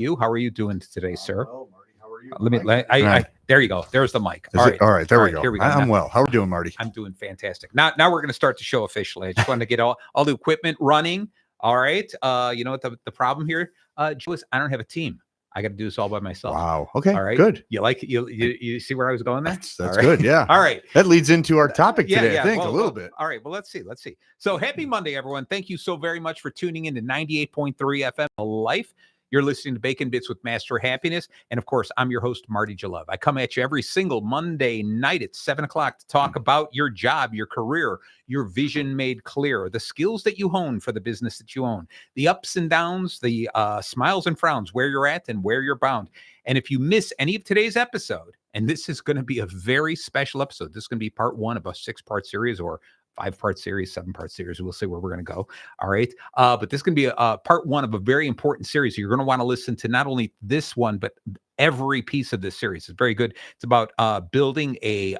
How are you doing today, sir? Well, Marty, how are you? There you go. There's the mic. All right. There we go. Here we go. I'm well. How are you doing, Marty? I'm doing fantastic. Now we're going to start the show officially. I just wanted to get all the equipment running. All right. You know what the problem here, Joe, is I don't have a team. I got to do this all by myself. Wow. Okay. All right. Good. You like it? You see where I was going there? That's good. Yeah. All right. That leads into our topic today, I think, a little bit. All right. Well, let's see. So happy Monday, everyone. Thank you so very much for tuning in to 98.3 FM Life. You're listening to Bacon Bits with Master Happiness. And of course, I'm your host, Marty Jalove. I come at you every single Monday night at 7 o'clock to talk about your job, your career, your vision made clear, the skills that you hone for the business that you own, the ups and downs, the smiles and frowns, where you're at and where you're bound. And if you miss any of today's episode, and this is going to be a very special episode, this is going to be part one of a 6-part series or 5-part series, 7-part series. We'll see where we're going to go. All right. But this is going to be a part one of a very important series. You're going to want to listen to not only this one, but every piece of this series. It's very good. It's about building a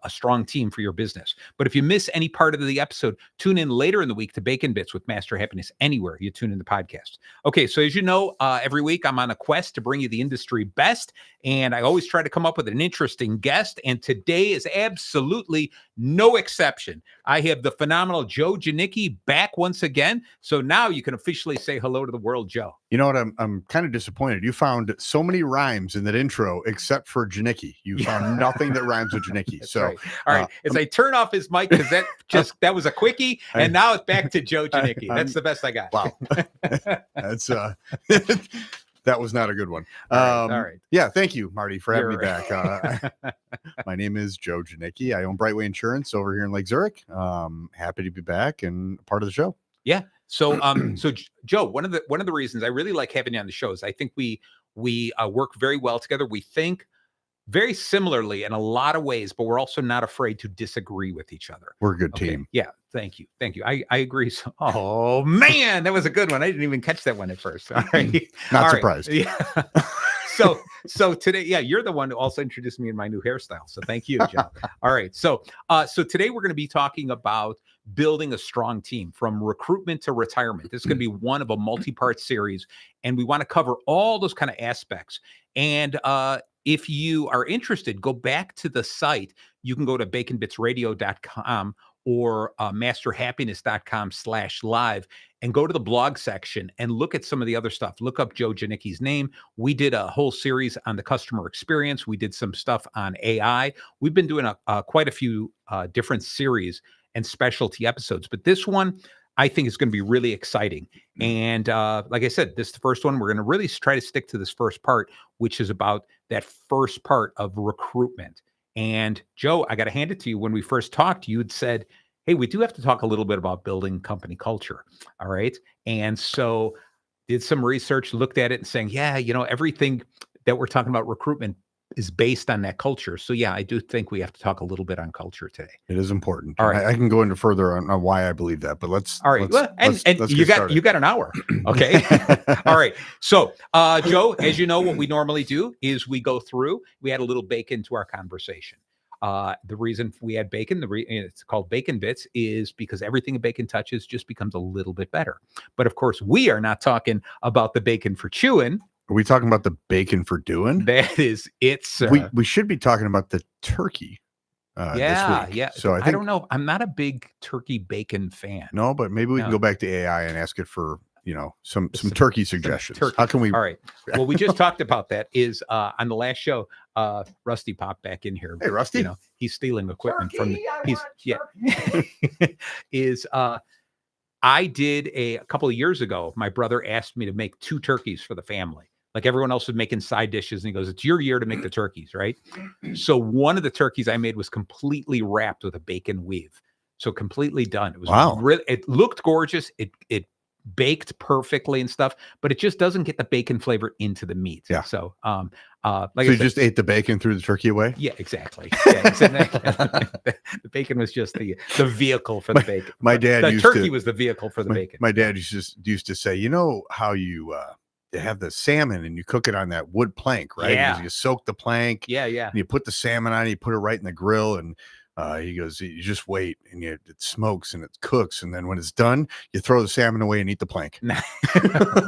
strong team for your business. But if you miss any part of the episode, tune in later in the week to Bacon Bits with Master Happiness anywhere you tune in the podcast. Okay, so as you know, every week I'm on a quest to bring you the industry best, and I always try to come up with an interesting guest, and today is absolutely no exception. I have the phenomenal Joe Janicki back once again, so now you can officially say hello to the world, Joe. You know what? I'm kind of disappointed. You found so many rhymes in that intro, except for Janicki. You found nothing that rhymes with Janicki. So, right. All right. As I turn off his mic, because that was a quickie, and now it's back to Joe Janicki. That's the best I got. Wow. That's that was not a good one. All right. Yeah. Thank you, Marty, for having me back. My name is Joe Janicki. I own Brightway Insurance over here in Lake Zurich. Happy to be back and part of the show. Yeah. So, so Joe, one of the reasons I really like having you on the show is I think we work very well together. We think very similarly in a lot of ways, but we're also not afraid to disagree with each other. We're a good team. Yeah. Thank you. I agree. So, oh man, that was a good one. I didn't even catch that one at first. All right. Not surprised. Right. Yeah. So today, yeah, you're the one who also introduced me in my new hairstyle. So thank you, Joe. All right. So today we're going to be talking about building a strong team from recruitment to retirement. This is going to be one of a multi-part series, and we want to cover all those kind of aspects. And if you are interested, go back to the site. You can go to baconbitsradio.com or masterhappiness.com/live and go to the blog section and look at some of the other stuff. Look up Joe Janicki's name. We did a whole series on the customer experience. We did some stuff on AI. We've been doing quite a few different series and specialty episodes, but this one I think is going to be really exciting. And like I said, this is the first one. We're going to really try to stick to this first part, which is about that first part of recruitment. And Joe, I got to hand it to you. When we first talked, you had said, hey, we do have to talk a little bit about building company culture. All right. And so did some research, looked at it and saying, yeah, everything that we're talking about recruitment is based on that culture. So yeah, I do think we have to talk a little bit on culture today. It is important. All right. I can go into further on why I believe that, but let's. All right. Let's you got an hour. Okay. All right. So Joe, as you know, what we normally do is we go through, we add a little bacon to our conversation. The reason we add bacon, it's called Bacon Bits, is because everything a bacon touches just becomes a little bit better. But of course, we are not talking about the bacon for chewing. Are we talking about the bacon for doing? That is it, sir. We should be talking about the turkey. This week. Yeah. So I don't know. I'm not a big turkey bacon fan. No, but maybe we can go back to AI and ask it for some turkey suggestions. How can we? All right. Well, we just talked about that. Is on the last show, Rusty popped back in here. Hey, Rusty. He's stealing equipment Turkey, I did a couple of years ago. My brother asked me to make 2 turkeys for the family. Like everyone else was making side dishes, and he goes, it's your year to make the turkeys, right? So one of the turkeys I made was completely wrapped with a bacon weave. So completely done. It was really, it looked gorgeous. It baked perfectly and stuff, but it just doesn't get the bacon flavor into the meat. Yeah. So you just ate the bacon, threw the turkey away? Yeah, exactly. Yeah, exactly. The bacon was just the vehicle for the bacon. My dad the turkey was the vehicle for the bacon. My dad used to say, how you have the salmon and you cook it on that wood plank, right? Yeah. You soak the plank. Yeah. And you put the salmon on it, you put it right in the grill. And He goes, you just wait, and it smokes and it cooks, and then when it's done, you throw the salmon away and eat the plank.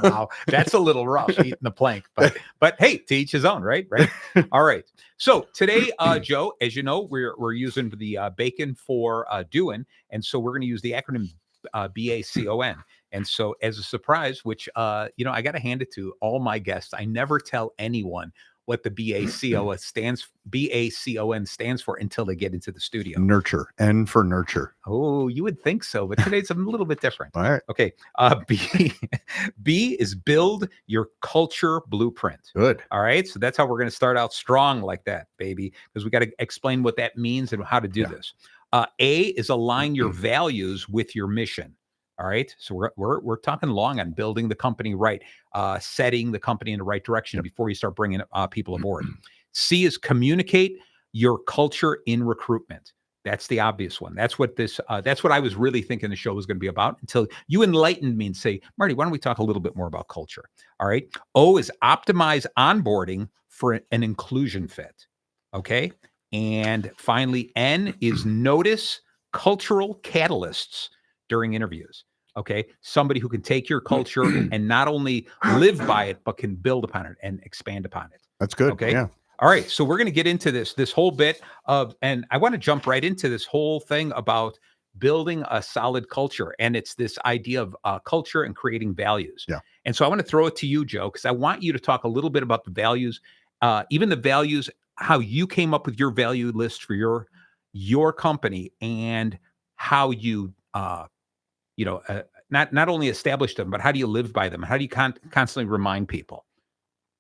Wow, that's a little rough, eating the plank, but hey, to each his own, right? All right. So today, Joe, as you know, we're using the bacon for doing, and so we're going to use the acronym BACON. And so, as a surprise, which I got to hand it to all my guests, I never tell anyone what the BACON stands for until they get into the studio. Nurture. N for nurture. Oh, you would think so, but today's a little bit different. All right. Okay. B is build your culture blueprint. Good. All right. So that's how we're going to start out strong like that, baby, because we got to explain what that means and how to do this. A is align your values with your mission. All right. So we're talking long on building the company right, setting the company in the right direction before you start bringing people aboard. C is communicate your culture in recruitment. That's the obvious one. That's what that's what I was really thinking the show was going to be about until you enlightened me and say, Marty, why don't we talk a little bit more about culture? All right. O is optimize onboarding for an inclusion fit. Okay. And finally, N is notice cultural catalysts during interviews. Okay. Somebody who can take your culture and not only live by it, but can build upon it and expand upon it. That's good. Okay. Yeah. All right. So we're going to get into this whole bit and I want to jump right into this whole thing about building a solid culture. And it's this idea of culture and creating values. Yeah. And so I want to throw it to you, Joe, because I want you to talk a little bit about the values, even the values, how you came up with your value list for your company and how you, not only establish them, but how do you live by them? How do you constantly remind people?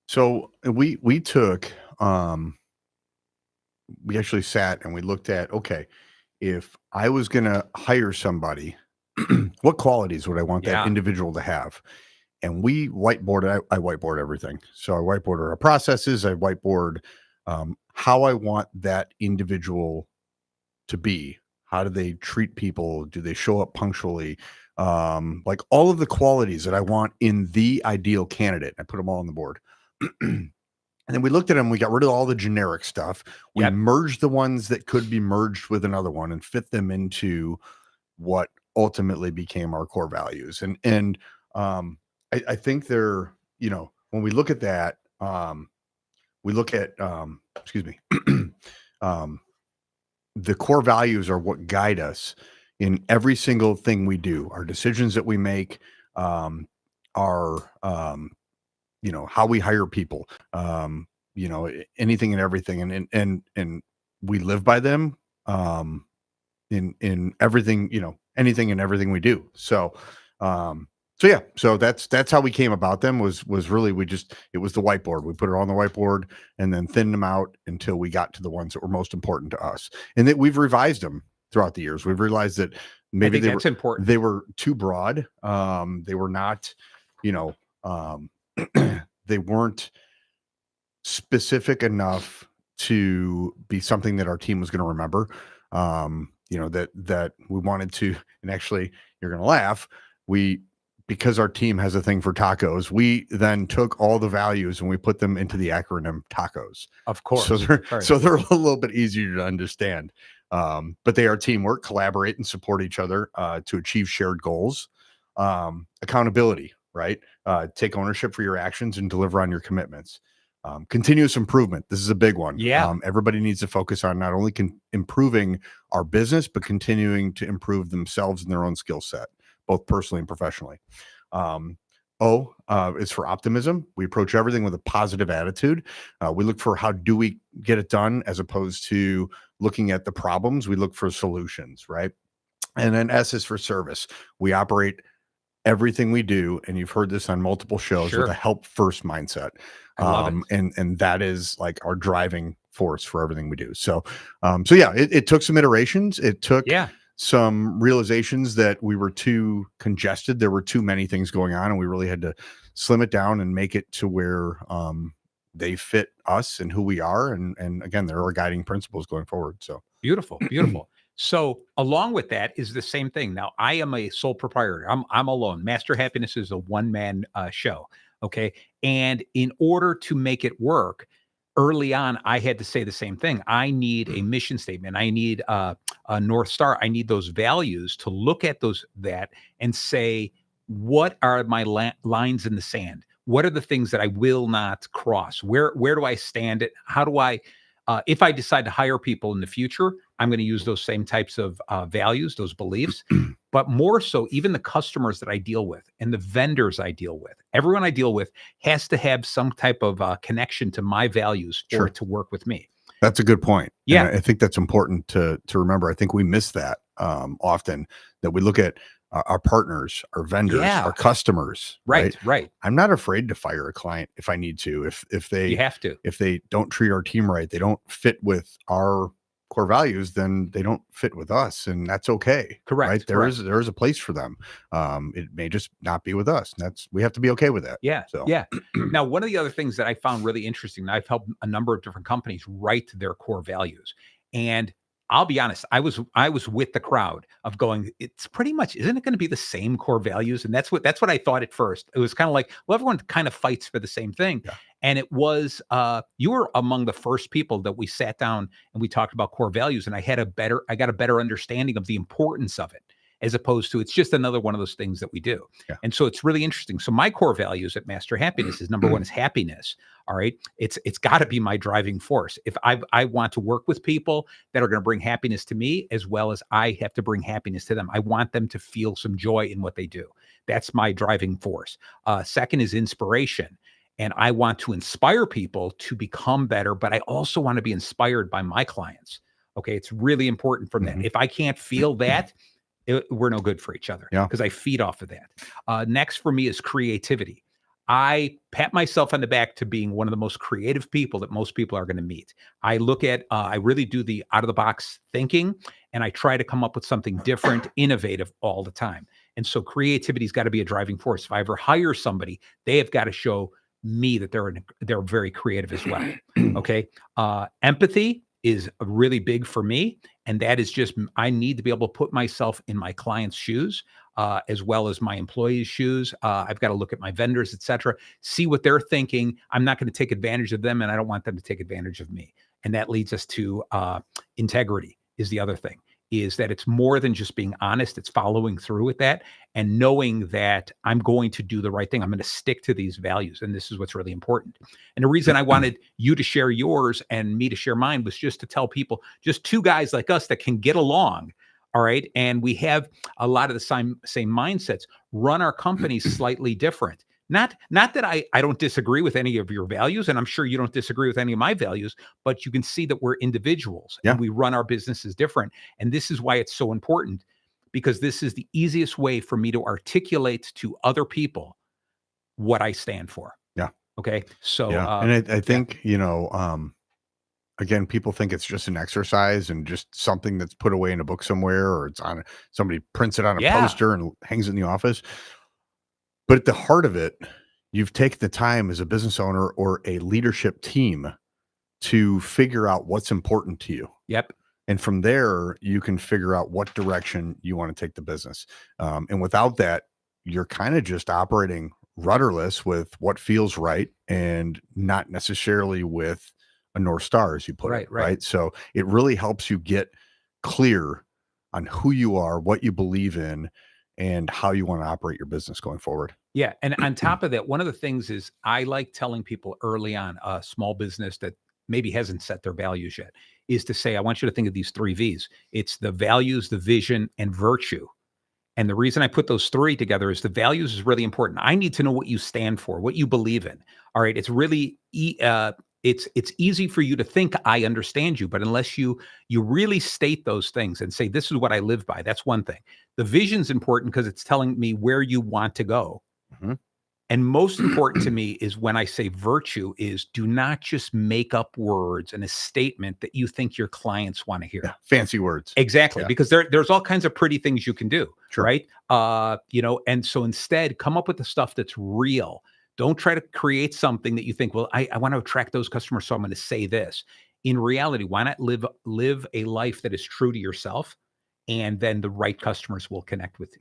So we took, we actually sat and we looked at, okay, if I was going to hire somebody, what qualities would I want that individual to have? And we whiteboarded, I whiteboard everything. So I whiteboard our processes. I whiteboard how I want that individual to be. How do they treat people? Do they show up punctually? Like all of the qualities that I want in the ideal candidate. I put them all on the board. And then we looked at them. We got rid of all the generic stuff. We merged the ones that could be merged with another one and fit them into what ultimately became our core values. And I think they're, when we look at that, we look at, the core values are what guide us in every single thing we do. Our decisions that we make, our, how we hire people, anything and everything. And we live by them, in everything, anything and everything we do. So that's how we came about them was really, it was the whiteboard. We put it on the whiteboard and then thinned them out until we got to the ones that were most important to us. And that we've revised them throughout the years. We've realized that maybe that's important. They were too broad. They were not, they weren't specific enough to be something that our team was going to remember. That we wanted to, and actually you're going to laugh. Because our team has a thing for tacos, we then took all the values and we put them into the acronym tacos. Of course. So they're a little bit easier to understand. But they are teamwork, collaborate and support each other to achieve shared goals. Accountability, right? Take ownership for your actions and deliver on your commitments. Continuous improvement. This is a big one. Yeah. Everybody needs to focus on not only improving our business, but continuing to improve themselves and their own skill set, both personally and professionally. O is for optimism. We approach everything with a positive attitude. We look for how do we get it done as opposed to looking at the problems. We look for solutions, right? And then S is for service. We operate everything we do, and you've heard this on multiple shows, with a help first mindset. I love it. And that is like our driving force for everything we do. So it took some iterations. It took some realizations that we were too congested. There were too many things going on, and we really had to slim it down and make it to where they fit us and who we are. And again, they're our guiding principles going forward. So beautiful. So along with that is the same thing. Now I am a sole proprietor. I'm alone. Master Happiness is a one-man show. Okay. And in order to make it work, early on, I had to say the same thing. I need a mission statement. I need a North Star. I need those values to look at that and say, what are my lines in the sand? What are the things that I will not cross? Where do I stand it? How do I, if I decide to hire people in the future, I'm going to use those same types of values, those beliefs, but more so, even the customers that I deal with and the vendors I deal with, everyone I deal with has to have some type of connection to my values for it to work with me. That's a good point. Yeah. And I think that's important to remember. I think we miss that often, that we look at our partners, our vendors, our customers. Right. I'm not afraid to fire a client if I need to. If You have to. If they don't treat our team right, they don't fit with our core values, then they don't fit with us, and that's okay. Correct. Right? There is a place for them. It may just not be with us. And we have to be okay with that. Yeah. So Yeah. Now, one of the other things that I found really interesting, I've helped a number of different companies write their core values. And I'll be honest, I was with the crowd of going, it's pretty much, isn't it going to be the same core values? And that's what I thought at first. It was kind of like, well, everyone kind of fights for the same thing. Yeah. And it was, you were among the first people that we sat down and we talked about core values. And I got a better understanding of the importance of it, as opposed to it's just another one of those things that we do. Yeah. And so it's really interesting. So my core values at Master Happiness is number one is happiness. All right. It's got to be my driving force. If I want to work with people that are going to bring happiness to me, as well as I have to bring happiness to them. I want them to feel some joy in what they do. That's my driving force. Second is inspiration. And I want to inspire people to become better, but I also want to be inspired by my clients. Okay. It's really important from that. If I can't feel that, we're no good for each other, because I feed off of that. Next for me is creativity. I pat myself on the back to being one of the most creative people that most people are going to meet. I look at, I really do the out of the box thinking, and I try to come up with something different, innovative all the time. And so creativity's got to be a driving force. If I ever hire somebody, they have got to show me that they're very creative as well. Okay. Empathy is really big for me. And that is just, I need to be able to put myself in my client's shoes, as well as my employees' shoes. I've got to look at my vendors, et cetera, see what they're thinking. I'm not going to take advantage of them, and I don't want them to take advantage of me. And that leads us to integrity is the other thing, is that it's more than just being honest. It's following through with that and knowing that I'm going to do the right thing. I'm going to stick to these values. And this is what's really important. And the reason I wanted you to share yours and me to share mine was just to tell people, just two guys like us that can get along. All right. And we have a lot of the same mindsets, run our companies slightly different. Not that I don't disagree with any of your values, and I'm sure you don't disagree with any of my values, but you can see that we're individuals and we run our businesses different. And this is why it's so important, because this is the easiest way for me to articulate to other people what I stand for. Yeah. Okay. So, and I think, again, people think it's just an exercise and just something that's put away in a book somewhere, or it's on somebody prints it on a poster and hangs it in the office. But at the heart of it, you've taken the time as a business owner or a leadership team to figure out what's important to you. Yep. And from there, you can figure out what direction you want to take the business. And without that, you're kind of just operating rudderless with what feels right and not necessarily with a North Star, as you put it. Right. So it really helps you get clear on who you are, what you believe in, and how you want to operate your business going forward. Yeah. And on top of that, one of the things is I like telling people early on, a small business that maybe hasn't set their values yet, is to say, I want you to think of these 3 V's. It's the values, the vision, and virtue. And the reason I put those 3 together is the values is really important. I need to know what you stand for, what you believe in. All right. It's really, it's easy for you to think I understand you, but unless you really state those things and say, this is what I live by, that's one thing. The vision's important because it's telling me where you want to go. And most important to me is when I say virtue is, do not just make up words and a statement that you think your clients want to hear. Fancy words. Exactly. Because there's all kinds of pretty things you can do. Right. And so instead come up with the stuff that's real. Don't try to create something that you think, well, I want to attract those customers, so I'm going to say this. In reality, why not live a life that is true to yourself, and then the right customers will connect with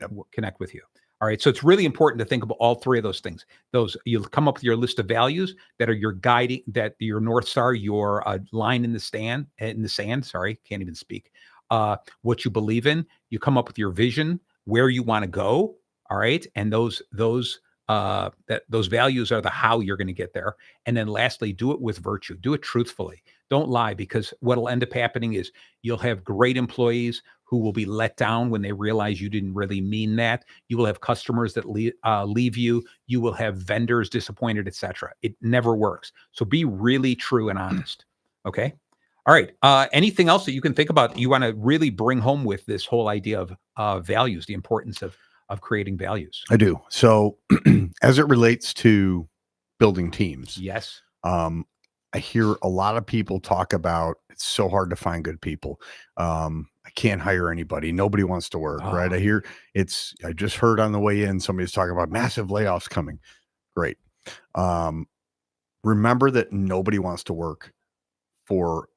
you. All right. So it's really important to think about all three of those things. Those you'll come up with your list of values that are your guiding, that your North Star, your line in the sand. Sorry, can't even speak. What you believe in. You come up with your vision, where you want to go. All right. And those values are the how you're going to get there. And then lastly, do it with virtue. Do it truthfully. Don't lie, because what'll end up happening is you'll have great employees who will be let down when they realize you didn't really mean that. You will have customers that leave you. You will have vendors disappointed, etc. It never works. So be really true and honest. Okay. All right. Anything else that you can think about you want to really bring home with this whole idea of values, the importance of creating values? I do. So as it relates to building teams, yes. I hear a lot of people talk about it's so hard to find good people. I can't hire anybody. Nobody wants to work, right? I just heard on the way in, somebody's talking about massive layoffs coming. Great. Remember that nobody wants to work for,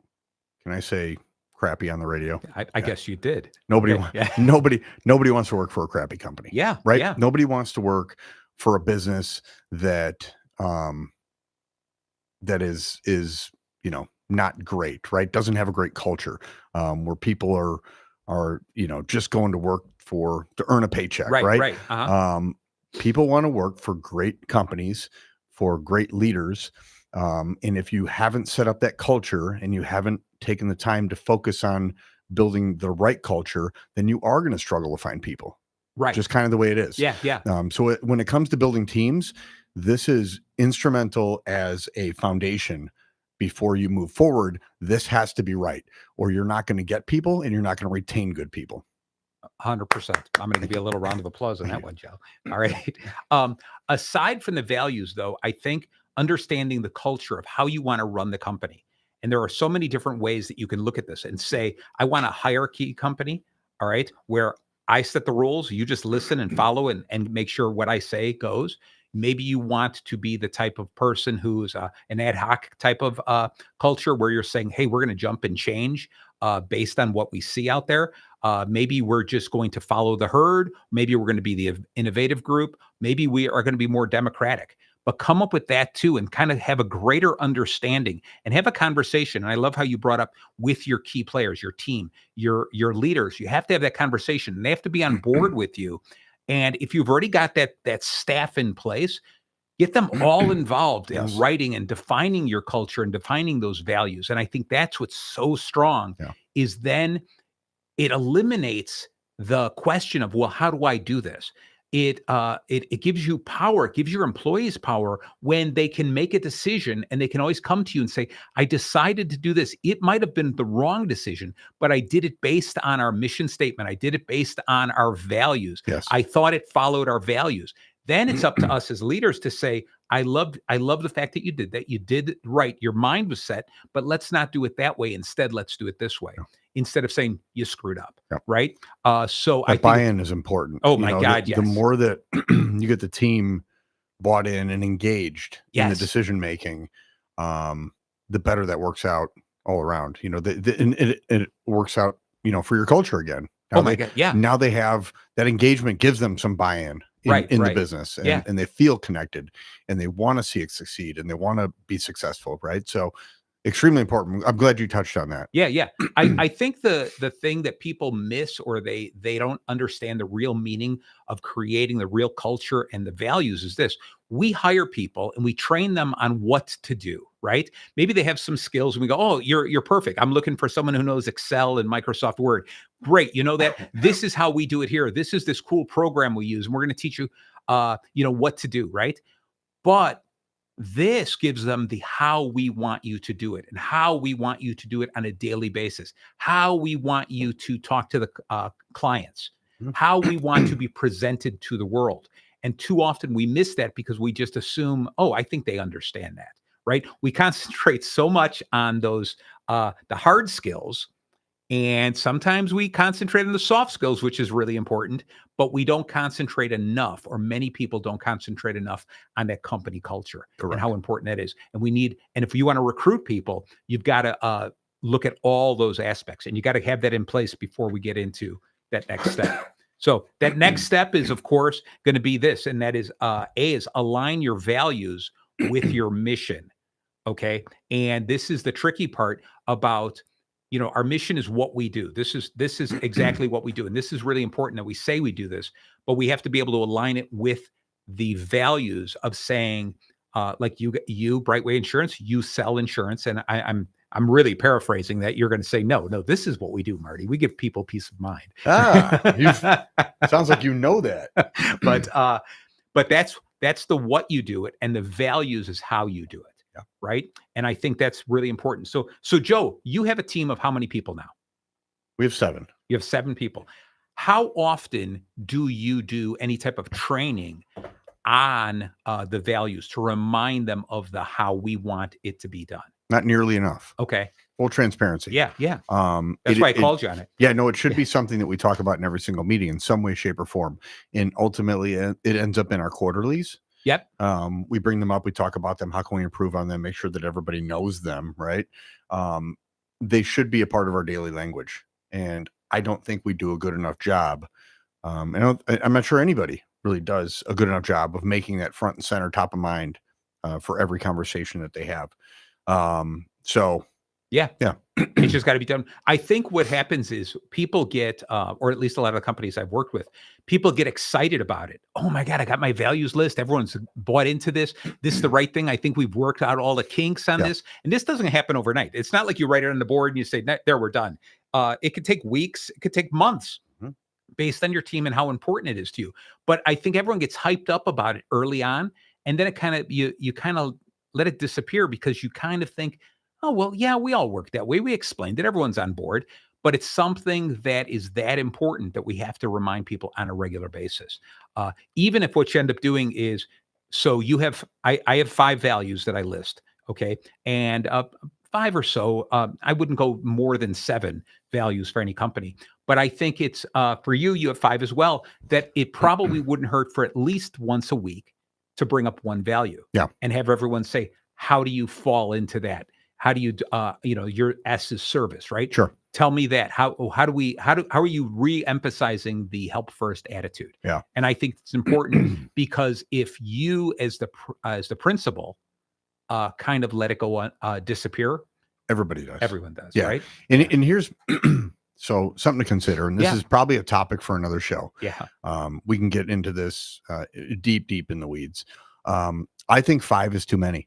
can I say crappy on the radio? I guess you did. Nobody wants to work for a crappy company. Yeah. Right. Yeah. Nobody wants to work for a business that, that is, not great, right? Doesn't have a great culture, where people are, just going to work to earn a paycheck. Right. Right. Uh-huh. People want to work for great companies, for great leaders. And if you haven't set up that culture and you haven't taken the time to focus on building the right culture, then you are going to struggle to find people. Right. Just kind of the way it is. Yeah. So when it comes to building teams, this is instrumental as a foundation. Before you move forward, this has to be right, or you're not going to get people and you're not going to retain good people. 100%. I'm going to give you a little round of applause on that one, Joe. All right. Aside from the values, though, I think understanding the culture of how you want to run the company. And there are so many different ways that you can look at this and say, I want a hierarchy company, all right, where I set the rules, you just listen and follow and make sure what I say goes. Maybe you want to be the type of person who's an ad hoc type of culture where you're saying, hey, we're going to jump and change based on what we see out there. Maybe we're just going to follow the herd. Maybe we're going to be the innovative group. Maybe we are going to be more democratic. But come up with that too and kind of have a greater understanding and have a conversation. And I love how you brought up with your key players, your team, your leaders. You have to have that conversation and they have to be on board with you. And if you've already got that staff in place, get them all involved in writing and defining your culture and defining those values. And I think that's what's so strong is then it eliminates the question of, well, how do I do this? It gives you power. It gives your employees power when they can make a decision and they can always come to you and say, I decided to do this. It might have been the wrong decision, but I did it based on our mission statement. I did it based on our values. Yes. I thought it followed our values. Then it's up to us as leaders to say, I love the fact that you did that. You did it right. Your mind was set, but let's not do it that way. Instead, let's do it this way. Instead of saying you screwed up, right? So I think buy-in is important. Oh my God, yes. The more that you get the team bought in and engaged in the decision making, the better that works out all around. It works out, for your culture again. Now my God, yeah. Now they have that engagement, gives them some buy-in in the business, and they feel connected, and they want to see it succeed, and they want to be successful, right? So. Extremely important. I'm glad you touched on that. Yeah. I think the thing that people miss or they don't understand the real meaning of creating the real culture and the values is this. We hire people and we train them on what to do, right? Maybe they have some skills and we go, oh, you're perfect. I'm looking for someone who knows Excel and Microsoft Word. Great. You know that this is how we do it here. This is this cool program we use and we're going to teach you, what to do, right? But this gives them the how we want you to do it and how we want you to do it on a daily basis, how we want you to talk to the clients, how we want to be presented to the world. And too often we miss that because we just assume, oh, I think they understand that, right? We concentrate so much on those, the hard skills. And sometimes we concentrate on the soft skills, which is really important, but we don't concentrate enough, or many people don't concentrate enough on that company culture. Correct. And how important that is. And if you want to recruit people, you've got to look at all those aspects and you got to have that in place before we get into that next step. So that next step is, of course, going to be this, and that is A is align your values with your mission. Okay. And this is the tricky part about, our mission is what we do. This is exactly what we do. And this is really important that we say we do this, but we have to be able to align it with the values of saying, like you, Brightway Insurance, you sell insurance. And I'm really paraphrasing that. You're going to say, no, this is what we do, Marty. We give people peace of mind. Sounds like you know that. But that's the what you do it, and the values is how you do it. Yeah. Right. And I think that's really important. So Joe, you have a team of how many people now? We have 7. You have 7 people. How often do you do any type of training on the values to remind them of the how we want it to be done? Not nearly enough. Okay. Full transparency. Yeah. That's why I called you on it. Yeah, no, it should be something that we talk about in every single meeting in some way, shape, or form. And ultimately, it ends up in our quarterlies. Yep. We bring them up. We talk about them. How can we improve on them? Make sure that everybody knows them, right? They should be a part of our daily language. And I don't think we do a good enough job. And I'm not sure anybody really does a good enough job of making that front and center, top of mind for every conversation that they have. Yeah. It's just got to be done. I think what happens is people get, or at least a lot of the companies I've worked with, people get excited about it. Oh my God, I got my values list. Everyone's bought into this. This is the right thing. I think we've worked out all the kinks on this. And this doesn't happen overnight. It's not like you write it on the board and you say, there, we're done. It could take weeks. It could take months based on your team and how important it is to you. But I think everyone gets hyped up about it early on. And then it kind of, you kind of let it disappear because you kind of think, oh, well, yeah, we all work that way. We explained it. Everyone's on board. But it's something that is that important that we have to remind people on a regular basis. Even if what you end up doing is, so you have, I have 5 values that I list. Okay. And 5 or so, I wouldn't go more than 7 values for any company. But I think it's for you have 5 as well, that it probably wouldn't hurt for at least once a week to bring up one value. Yeah. And have everyone say, how do you fall into that? How do you, your S is service, right? Sure. Tell me that. How are you re-emphasizing the help first attitude? Yeah. And I think it's important because if you, as the principal, kind of let it go disappear, everybody does. Everyone does. Yeah. Right. And here's so something to consider. And this is probably a topic for another show. Yeah. We can get into this deep in the weeds. I think 5 is too many.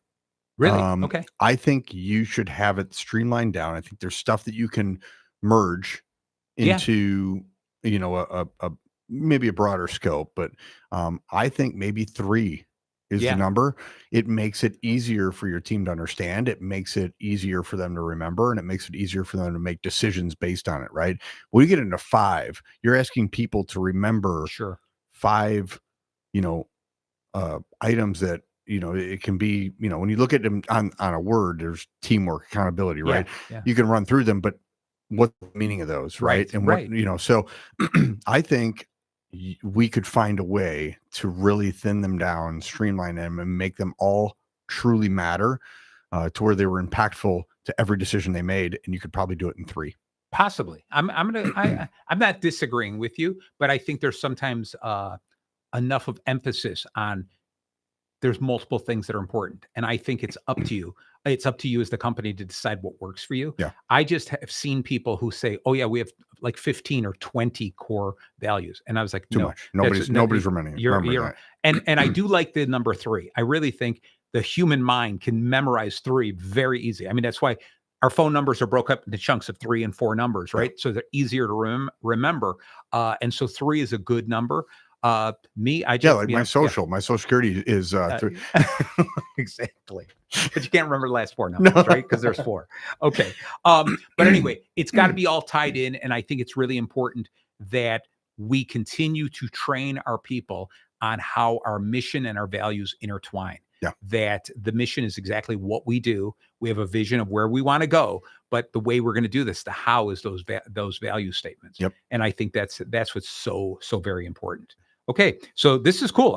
Really? Okay. I think you should have it streamlined down. I think there's stuff that you can merge into, a maybe a broader scope, but I think maybe 3 is the number. It makes it easier for your team to understand. It makes it easier for them to remember, and it makes it easier for them to make decisions based on it, right? When you get into 5, you're asking people to remember 5, items that, it can be, when you look at them on a word, there's teamwork, accountability, right? Yeah. You can run through them, but what's the meaning of those, right? And what, so I think we could find a way to really thin them down, streamline them, and make them all truly matter to where they were impactful to every decision they made. And you could probably do it in 3. Possibly. I'm not disagreeing with you, but I think there's sometimes enough of emphasis on there's multiple things that are important. And I think it's up to you. It's up to you as the company to decide what works for you. Yeah. I just have seen people who say, oh yeah, we have like 15 or 20 core values. And I was like, too much. Nobody's remembering that. And I do like the number 3. I really think the human mind can memorize 3 very easy. I mean, that's why our phone numbers are broke up into chunks of 3 and 4 numbers, right? So they're easier to remember. And so 3 is a good number. My social security is 3. Exactly. But you can't remember the last 4 numbers, right? Because there's 4. Okay. But anyway, it's got to be all tied in. And I think it's really important that we continue to train our people on how our mission and our values intertwine. Yeah. That the mission is exactly what we do. We have a vision of where we want to go, but the way we're going to do this, the how is those value statements. Yep. And I think that's what's so very important. Okay, so this is cool.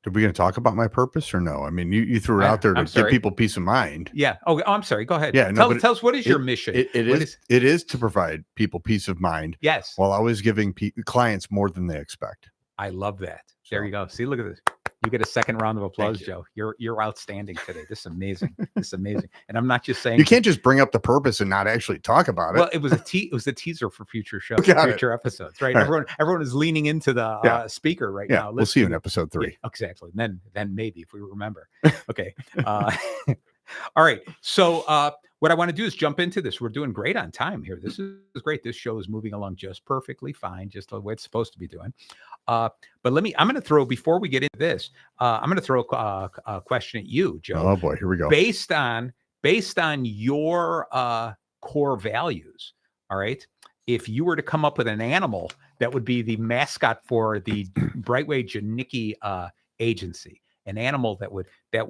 Did we going to talk about my purpose or no? I mean, you threw it out there to give people peace of mind. Yeah. Oh, I'm sorry. Go ahead. Yeah. Tell us, what is your mission? It is to provide people peace of mind. Yes. While always giving clients more than they expect. I love that. There you go. See, look at this. You get a second round of applause, Joe. You're outstanding today. This is amazing. This is amazing. And I'm not just saying you can't just bring up the purpose and not actually talk about it. Well, it was a teaser for future shows, future episodes, right? Everyone is leaning into the speaker right now. We'll see you in episode 3. Yeah, exactly. Then maybe if we remember. Okay. All right. So what I want to do is jump into this. We're doing great on time here. This is great. This show is moving along just perfectly fine, just the way it's supposed to be doing. But I'm going to throw, before we get into this, I'm going to throw a question at you, Joe. Oh boy, here we go. Based on your core values, all right? If you were to come up with an animal that would be the mascot for the Brightway Janicki agency, an animal that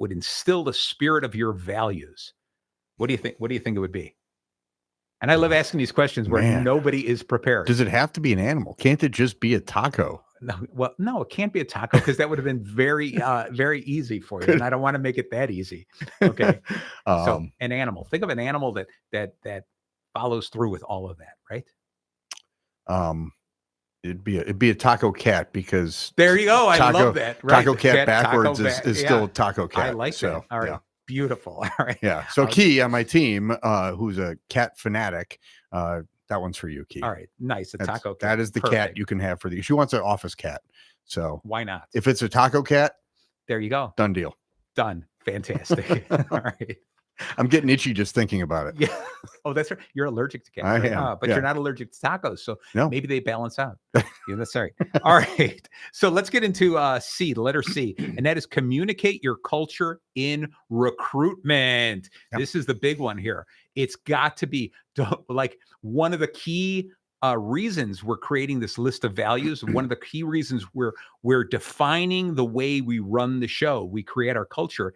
would instill the spirit of your values, what do you think? What do you think it would be? And I love asking these questions where nobody is prepared. Does it have to be an animal? Can't it just be a taco? No, it can't be a taco because that would have been very, very easy for you. And I don't want to make it that easy. Okay. So an animal, think of an animal that follows through with all of that, right? It'd be a taco cat because there you go. I love that. Right. Taco cat backwards is still a taco cat. I like that. All right. Yeah. Beautiful. All right. Yeah. So Key on my team, who's a cat fanatic, that one's for you, Key. All right. Nice. Taco cat. That is the cat you can have for she wants an office cat. So why not? If it's a taco cat, there you go. Done deal. Done. Fantastic. All right. I'm getting itchy just thinking about it. Yeah. Oh, that's right. You're allergic to cats. I am. But you're not allergic to tacos. So maybe they balance out. Yeah, that's right. All right. So let's get into C, the letter C. And that is communicate your culture in recruitment. Yep. This is the big one here. It's got to be like one of the key reasons we're creating this list of values. One of the key reasons we're defining the way we run the show. We create our culture.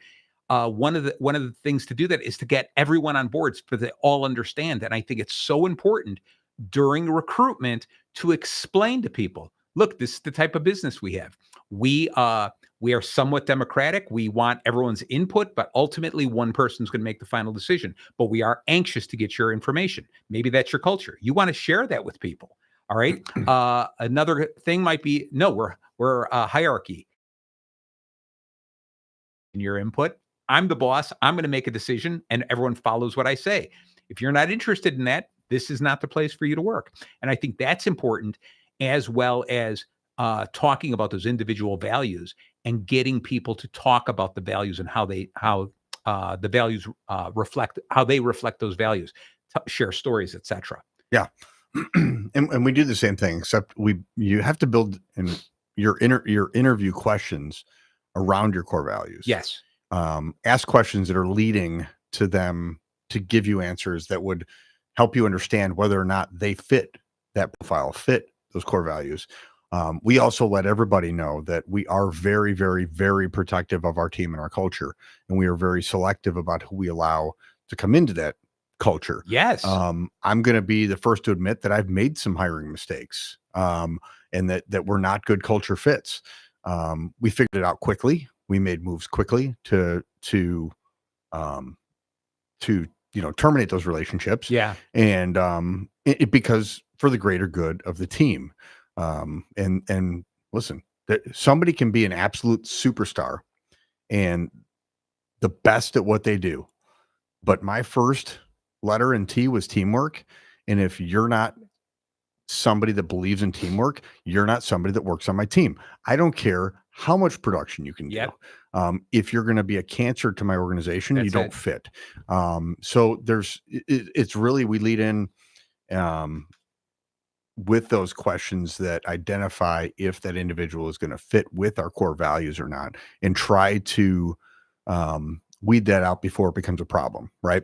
One of the things to do that is to get everyone on board so they all understand. And I think it's so important during recruitment to explain to people, look, this is the type of business we have. We are somewhat democratic. We want everyone's input, but ultimately one person's going to make the final decision. But we are anxious to get your information. Maybe that's your culture. You want to share that with people. All right. Another thing might be, no, we're a hierarchy. In your input, I'm the boss. I'm going to make a decision and everyone follows what I say. If you're not interested in that, this is not the place for you to work. And I think that's important, as well as talking about those individual values and getting people to talk about the values and how the values reflect those values, share stories, etc. Yeah. and we do the same thing, except you have to build your interview questions around your core values. Yes. Ask questions that are leading to them to give you answers that would help you understand whether or not they fit that profile, fit those core values. We also let everybody know that we are very, very, very protective of our team and our culture, and we are very selective about who we allow to come into that culture. Yes. I'm going to be the first to admit that I've made some hiring mistakes, and that were not good culture fits. We figured it out quickly. We made moves quickly to terminate those relationships. Yeah. And because for the greater good of the team. And listen, somebody can be an absolute superstar and the best at what they do. But my first letter in T was teamwork. And if you're not somebody that believes in teamwork, you're not somebody that works on my team. I don't care how much production you can do. If you're going to be a cancer to my organization, you don't fit. So it's really, we lead in with those questions that identify if that individual is going to fit with our core values or not, and try to weed that out before it becomes a problem, right?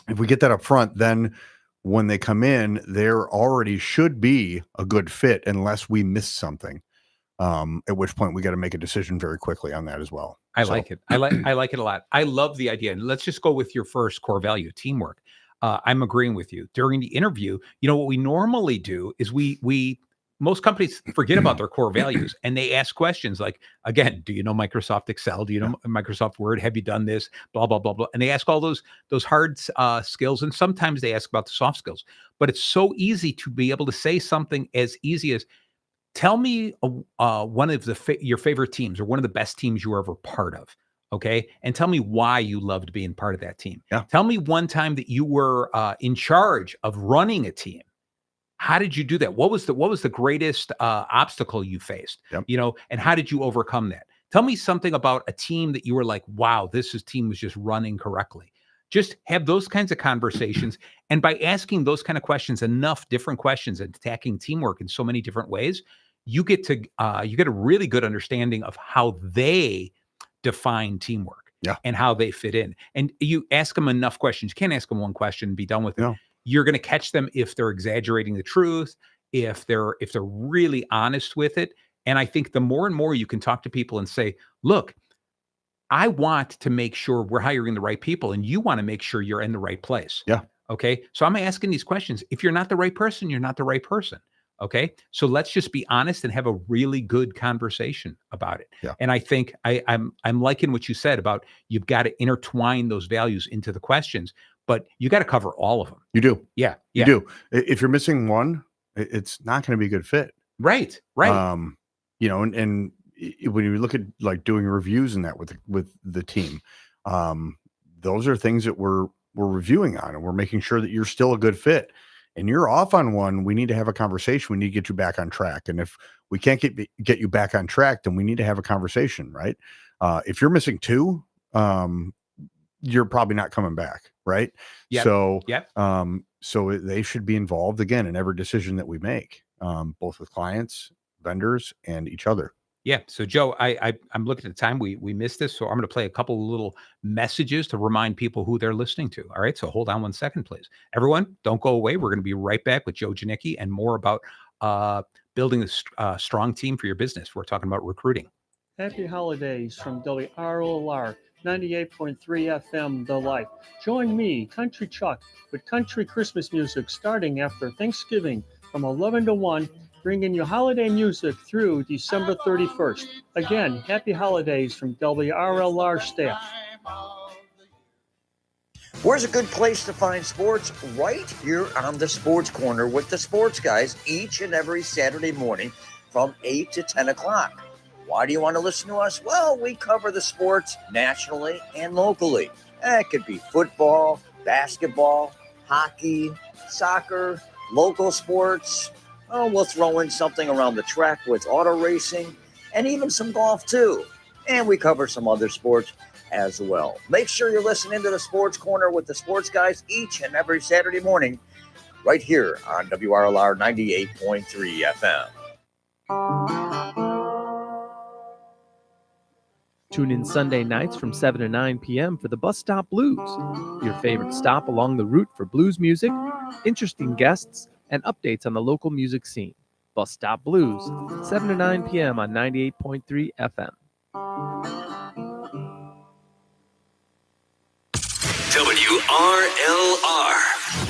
If we get that up front, then when they come in, there already should be a good fit unless we miss something. At which point we got to make a decision very quickly on that as well. I like it. I like it a lot. I love the idea. And let's just go with your first core value, teamwork. I'm agreeing with you. During the interview, what we normally do is we most companies forget about their core values and they ask questions like, again, do you know Microsoft Excel? Do you know Microsoft Word? Have you done this? Blah, blah, blah, blah. And they ask all those hard skills. And sometimes they ask about the soft skills, but it's so easy to be able to say something as easy as, tell me one of your favorite teams or one of the best teams you were ever part of. Okay. And tell me why you loved being part of that team. Yeah. Tell me one time that you were in charge of running a team. How did you do that? What was the greatest obstacle you faced? Yep. And how did you overcome that? Tell me something about a team that you were like, wow, team was just running correctly. Just have those kinds of conversations. And by asking those kind of questions, enough different questions and attacking teamwork in so many different ways, you get a really good understanding of how they define teamwork and how they fit in. And you ask them enough questions. You can't ask them one question and be done with it. No. You're going to catch them if they're exaggerating the truth, if they're really honest with it. And I think the more and more you can talk to people and say, look, I want to make sure we're hiring the right people and you want to make sure you're in the right place. Yeah. Okay. So I'm asking these questions. If you're not the right person, you're not the right person. Okay. So let's just be honest and have a really good conversation about it. Yeah. And I think I'm liking what you said about you've got to intertwine those values into the questions, but you got to cover all of them. You do. Yeah. You do. If you're missing one, it's not going to be a good fit. Right. And when you look at like doing reviews and that with the team, those are things that we're reviewing on, and we're making sure that you're still a good fit. And you're off on one, we need to have a conversation. We need to get you back on track. And if we can't get you back on track, then we need to have a conversation, right? If you're missing two, you're probably not coming back, right? Yep. So they should be involved again in every decision that we make, both with clients, vendors, and each other. Yeah. So Joe, I'm looking at the time. We missed this, so I'm going to play a couple of little messages to remind people who they're listening to. All right. So hold on 1 second, please. Everyone, don't go away. We're going to be right back with Joe Janicki and more about building a strong team for your business. We're talking about recruiting. Happy holidays from WRLR 98.3 FM, The Life. Join me, Country Chuck, with country Christmas music starting after Thanksgiving from 11 to 1. Bringing you holiday music through December 31st. Again, happy holidays from WRLR staff. Where's a good place to find sports? Right here on the Sports Corner with the Sports Guys each and every Saturday morning from 8 to 10 o'clock. Why do you want to listen to us? Well, we cover the sports nationally and locally. It could be football, basketball, hockey, soccer, local sports. Oh, we'll throw in something around the track with auto racing and even some golf too. And we cover some other sports as well. Make sure you're listening to the Sports Corner with the Sports Guys each and every Saturday morning right here on WRLR 98.3 FM. Tune in Sunday nights from 7 to 9 p.m. for the Bus Stop Blues, your favorite stop along the route for blues music, interesting guests, and updates on the local music scene. Bus Stop Blues, 7 to 9 p.m. on 98.3 FM. WRLR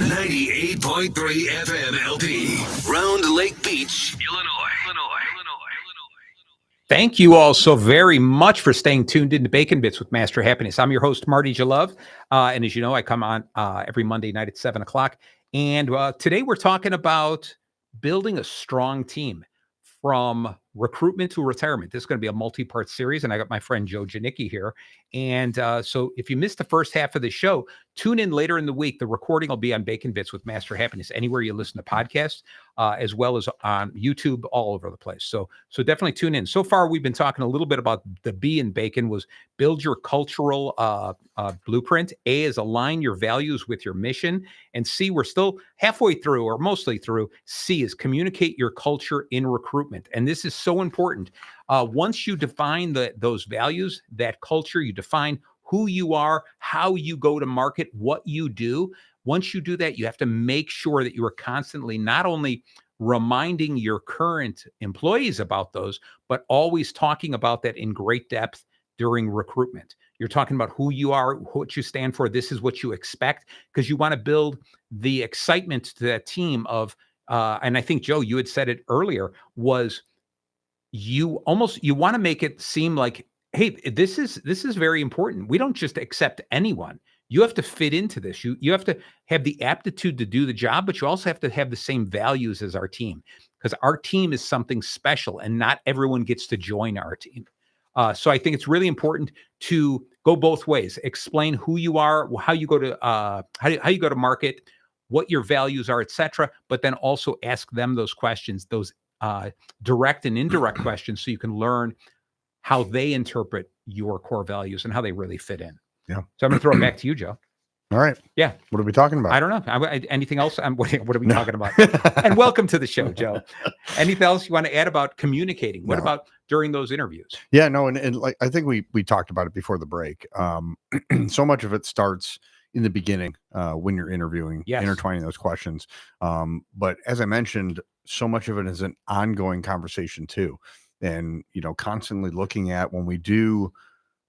98.3 FM LP, Round Lake Beach, Illinois. Thank you all so very much for staying tuned into Bacon Bits with Master Happiness. I'm your host, Marty Jalove. And as you know, I come on every Monday night at 7 o'clock. And today we're talking about building a strong team from recruitment to retirement. This is going to be a multi-part series, and I got my friend Joe Janicki here. And so if you missed the first half of the show, tune in later in the week. The recording will be on Bacon Bits with Master Happiness, anywhere you listen to podcasts, as well as on YouTube, all over the place. So definitely tune in. So far, we've been talking a little bit about the B in Bacon was build your cultural blueprint. A is align your values with your mission. And C, we're still halfway through or mostly through. C is communicate your culture in recruitment. And this is so important. Once you define those values, that culture, you define who you are, how you go to market, what you do. Once you do that, you have to make sure that you are constantly not only reminding your current employees about those, but always talking about that in great depth during recruitment. You're talking about who you are, what you stand for. This is what you expect, because you want to build the excitement to that team of and I think, Joe, you had said it earlier, was you want to make it seem like, hey, this is very important. We don't just accept anyone. You have to fit into this. You have to have the aptitude to do the job, but you also have to have the same values as our team, because our team is something special and not everyone gets to join our team. So I think it's really important to go both ways. Explain who you are, how you go to how you go to market, what your values are, etc. But then also ask them those questions, those direct and indirect questions, so you can learn how they interpret your core values and how they really fit in. Yeah. So I'm going to throw it back to you, Joe. All right. Yeah. What are we talking about? I don't know. Anything else? What are we talking about? And welcome to the show, Joe. Anything else you want to add about communicating? What about during those interviews? Yeah, no. And like, I think we talked about it before the break. So much of it starts in the beginning when you're interviewing, intertwining those questions. But as I mentioned, so much of it is an ongoing conversation too. And, constantly looking at when we do,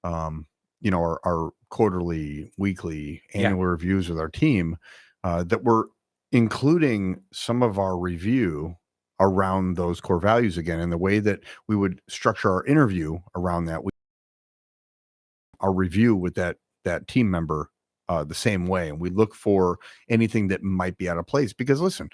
our quarterly, weekly, annual reviews with our team, that we're including some of our review around those core values again, and the way that we would structure our interview around that. Our review with that team member the same way, and we look for anything that might be out of place, because listen,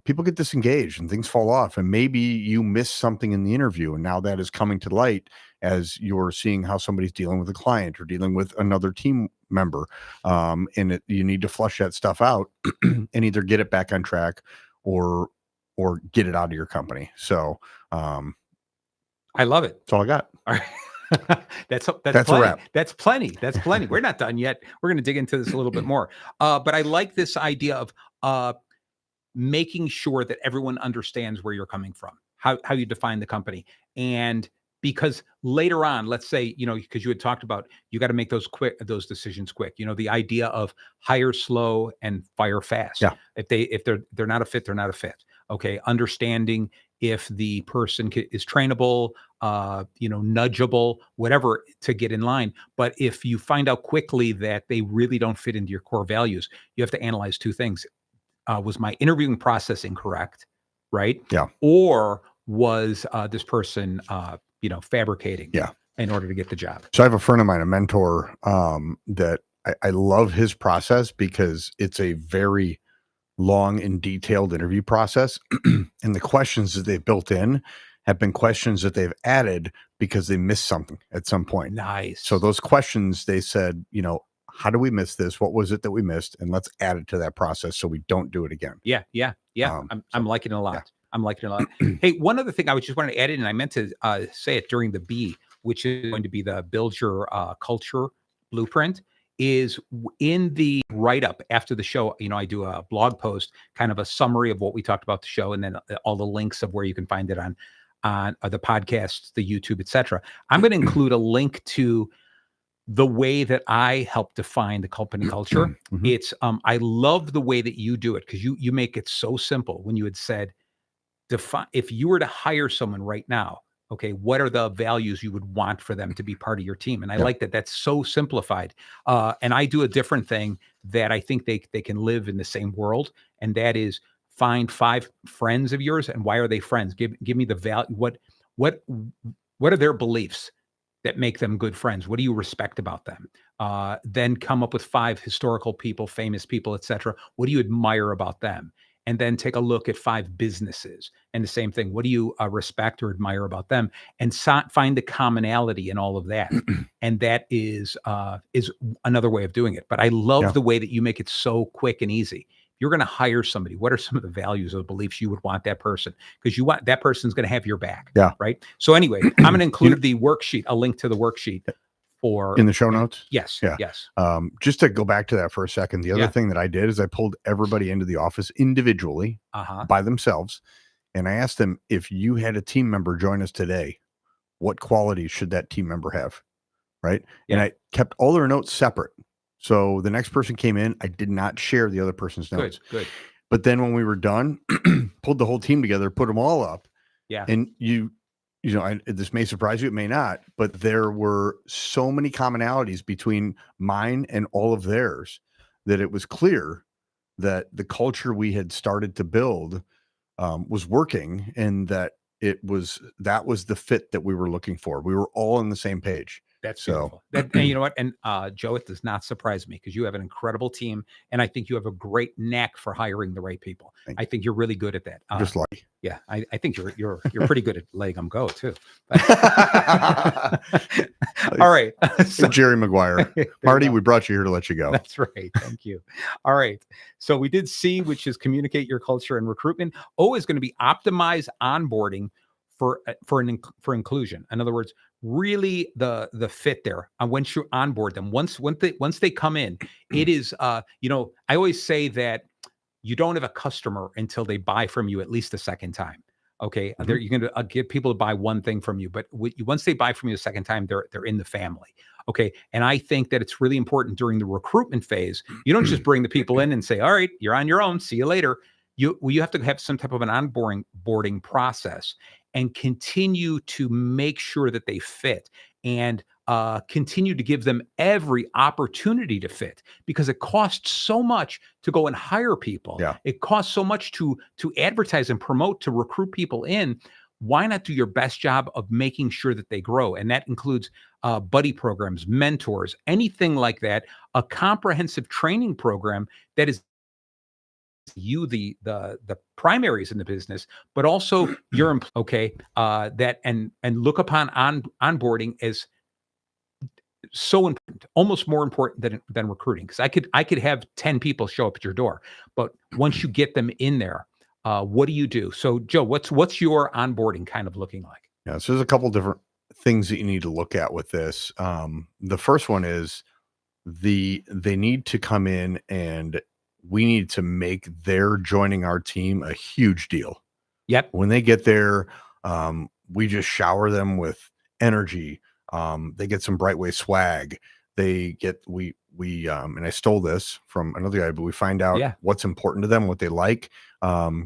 people get disengaged and things fall off, and maybe you miss something in the interview, and now that is coming to light as you're seeing how somebody's dealing with a client or dealing with another team member, and you need to flush that stuff out and either get it back on track or get it out of your company. So I love it. That's all I got. All right. That's a wrap. That's plenty. We're not done yet. We're going to dig into this a little bit more. But I like this idea of making sure that everyone understands where you're coming from, how you define the company. And because later on, let's say, because you had talked about, you got to make those decisions quick. The idea of hire slow and fire fast. Yeah. If they're not a fit, they're not a fit. Okay. Understanding if the person is trainable, nudgeable, whatever, to get in line. But if you find out quickly that they really don't fit into your core values, you have to analyze two things. Was my interviewing process incorrect? Right. Yeah. Or was this person, fabricating in order to get the job? So I have a friend of mine, a mentor, that I love his process, because it's a very long and detailed interview process. And the questions that they've built in have been questions that they've added because they missed something at some point. Nice. So those questions, they said, how do we miss this? What was it that we missed? And let's add it to that process so we don't do it again. Yeah. I'm liking it a lot. I'm liking it a lot. Hey, one other thing I just wanted to add in, and I meant to say it during the B, which is going to be the Build Your Culture Blueprint, is in the write-up after the show. I do a blog post, kind of a summary of what we talked about the show, and then all the links of where you can find it on the podcast, the YouTube, etc. I'm going to include a link to the way that I help define the company culture. Mm-hmm. It's I love the way that you do it, because you make it so simple. When you had said, define, if you were to hire someone right now, okay, what are the values you would want for them to be part of your team? And I like that. That's so simplified. And I do a different thing that I think they can live in the same world, and that is find 5 friends of yours, and why are they friends? Give me the value. What are their beliefs that make them good friends? What do you respect about them? Then come up with 5 historical people, famous people, etc. What do you admire about them? And then take a look at 5 businesses, and the same thing. What do you respect or admire about them? And find the commonality in all of that. And that is another way of doing it. But I love the way that you make it so quick and easy. If you're going to hire somebody, what are some of the values or beliefs you would want that person? Because you want that person's going to have your back. Yeah. Right. So anyway, I'm going to include the worksheet, a link to the worksheet in the show notes. Yes. Yeah. Yes. Just to go back to that for a second, the other thing that I did is I pulled everybody into the office individually by themselves. And I asked them, if you had a team member join us today, what qualities should that team member have? Right. Yeah. And I kept all their notes separate. So the next person came in, I did not share the other person's notes. Good. But then when we were done, pulled the whole team together, put them all up. Yeah. And this may surprise you, it may not, but there were so many commonalities between mine and all of theirs that it was clear that the culture we had started to build was working, and that that was the fit that we were looking for. We were all on the same page. That's beautiful. And you know what? And Joe, it does not surprise me because you have an incredible team, and I think you have a great knack for hiring the right people. I think you're really good at that. Just lucky. Yeah, I think you're pretty good at letting them go too. All right, so, Jerry Maguire, Marty, we brought you here to let you go. That's right. Thank you. All right. So we did C, which is communicate your culture and recruitment. O is going to be optimize onboarding for inclusion. In other words, really the fit there. Once you onboard them, once they come in, it is I always say that you don't have a customer until they buy from you at least a second time. Okay, you're going to get people to buy one thing from you, but once they buy from you a second time, they're in the family. Okay, and I think that it's really important during the recruitment phase. You don't just bring the people in and say, "All right, you're on your own. See you later." You have to have some type of an onboarding process and continue to make sure that they fit and continue to give them every opportunity to fit, because it costs so much to go and hire people. Yeah. It costs so much to advertise and promote, to recruit people in. Why not do your best job of making sure that they grow? And that includes buddy programs, mentors, anything like that, a comprehensive training program that is you the primaries in the business, but also your that and look upon onboarding as so important, almost more important than recruiting. Because I could have 10 people show up at your door, but once you get them in there, what do you do? So Joe, what's your onboarding kind of looking like? Yeah, so there's a couple different things that you need to look at with this. The first one is they need to come in, and we need to make their joining our team a huge deal. Yep. When they get there, we just shower them with energy. They get some Brightway swag. They get, and I stole this from another guy, but we find out what's important to them, what they like,